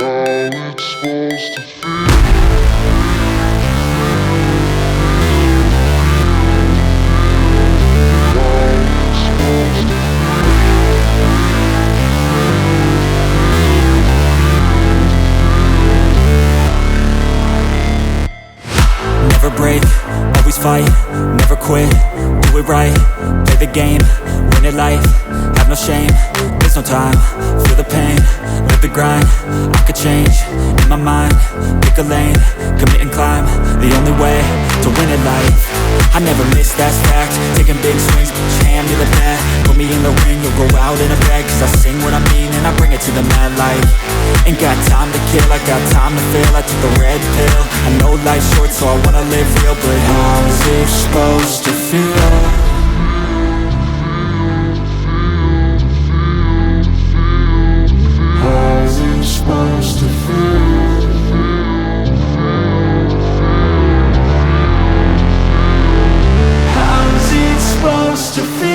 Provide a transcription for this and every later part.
it's supposed to feel. Never break, always fight, never quit, do it right, play the game, win it life, have no shame, there's no time, feel the pain, live the grind, I could change, in my mind, pick a lane, commit and climb, the only way to win it life. I never miss, that's fact, taking big swings, put your hand to the bat, put me in the ring, you'll go out in a bag, cause I sing what I mean and I bring it to the mad light. Ain't got time to kill, I got time to feel, I took the red pill, I know life's short so I wanna live real, but how's it supposed to feel? How's it supposed to feel? How's it supposed to feel?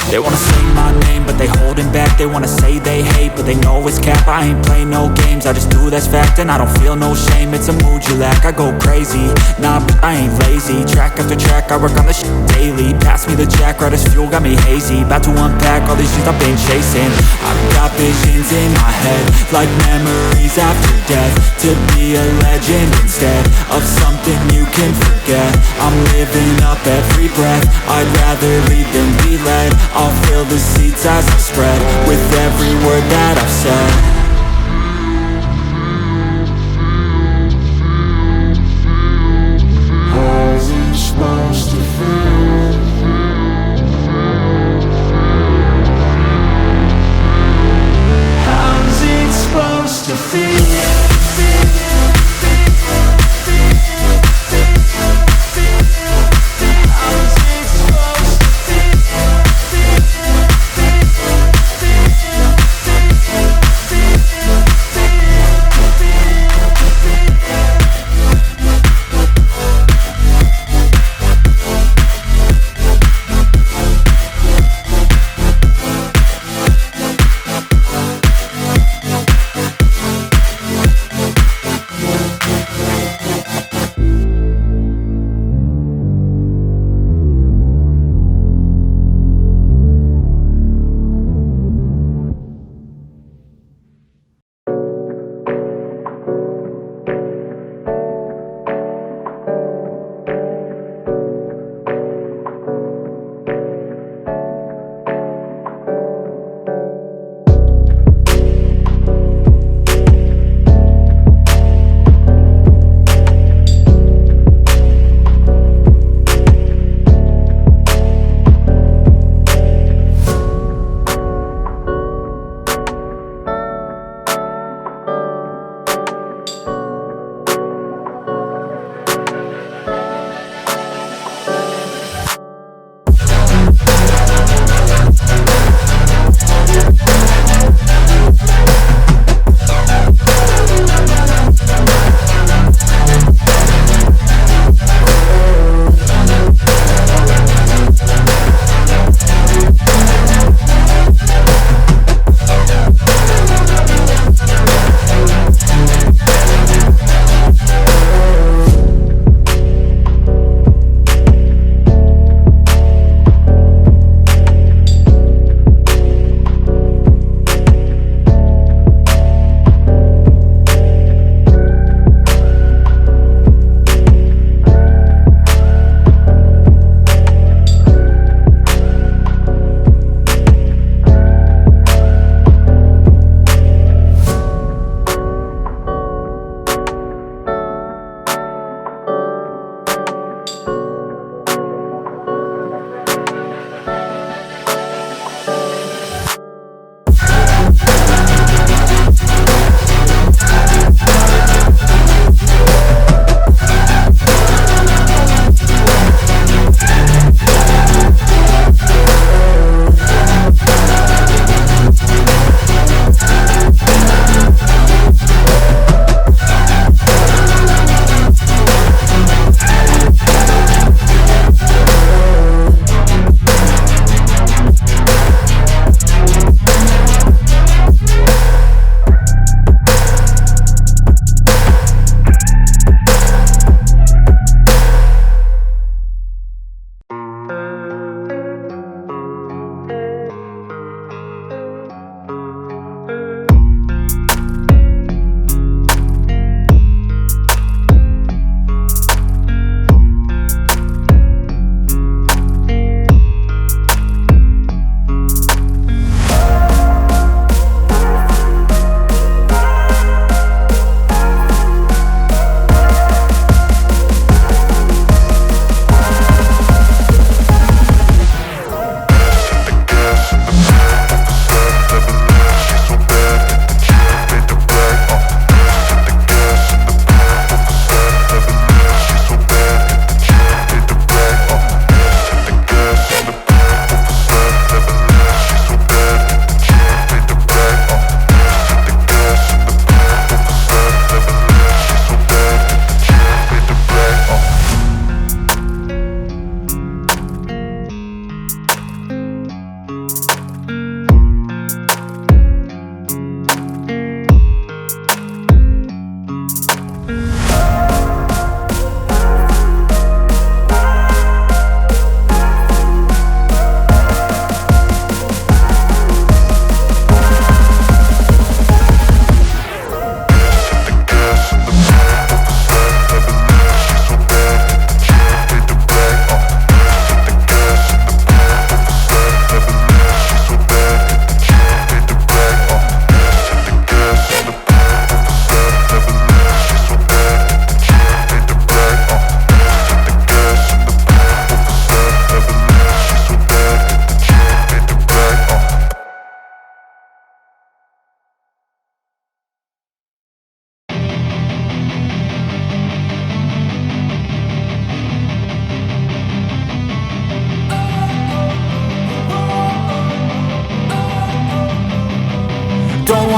They wanna say my name, but they holding back. They wanna say they hate, but they know it's cap. I ain't play no games, I just do that's fact. And I don't feel no shame, it's a mood you lack. I go crazy, nah, but I ain't lazy. Track after track, I work on this shit daily. Pass me the jack, right as fuel, got me hazy. About to unpack all these things I've been chasing. I've got visions in my head, like memories after death. To be a legend instead of something you can forget. I'm living up every breath, I'd rather lead than be led. I'll fill the seats as I spread with every word that I've said. How's it supposed to feel? How's it supposed to feel?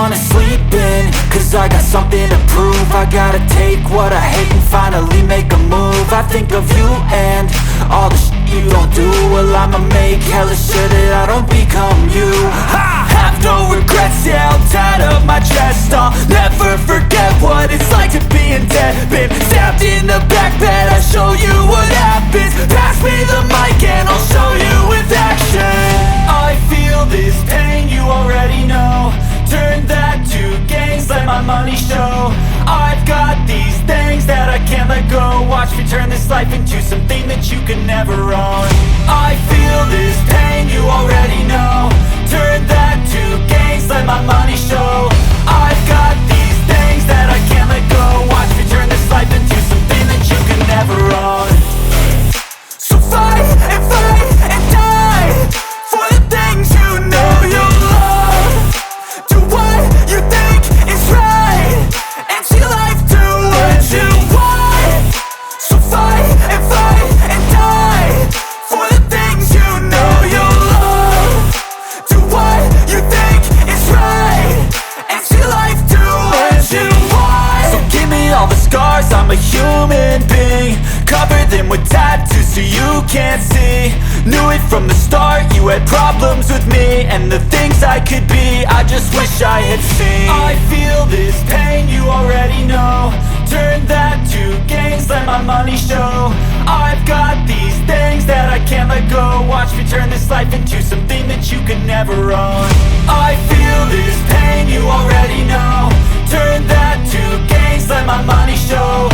wanna sleep in, cause I got something to prove. I gotta take what I hate and finally make a move. I think of you and all the shit you don't do. Well, I'ma make hella sure that I don't become you. I have no regrets, yeah, held tight up my chest. I'll never forget what it's like to be in debt. Been stabbed in the back bed, I'll show you what happens. Pass me the mic and I'll show you with action. I feel this pain, you already know. Turn that to gains, let my money show. I've got these things that I can't let go. Watch me turn this life into something that you can never own. I feel this pain, you already know. Turn that to gains, let my money show. I've got these things that I can't let go. Watch me turn this life into something that you can never own. So fight and die for the things you know you love. Do what you think is right and see life do what you want. So fight and die for the things you know you love. Do what you think is right and see life do what you want. So give me all the scars, I'm a human being. Cover them with tattoos so you can't see. Knew it from the start, you had problems with me and the things I could be, I just wish I had seen. I feel this pain, you already know. Turn that to gains, let my money show. I've got these things that I can't let go. Watch me turn this life into something that you can never own. I feel this pain, you already know. Turn that to gains, let my money show.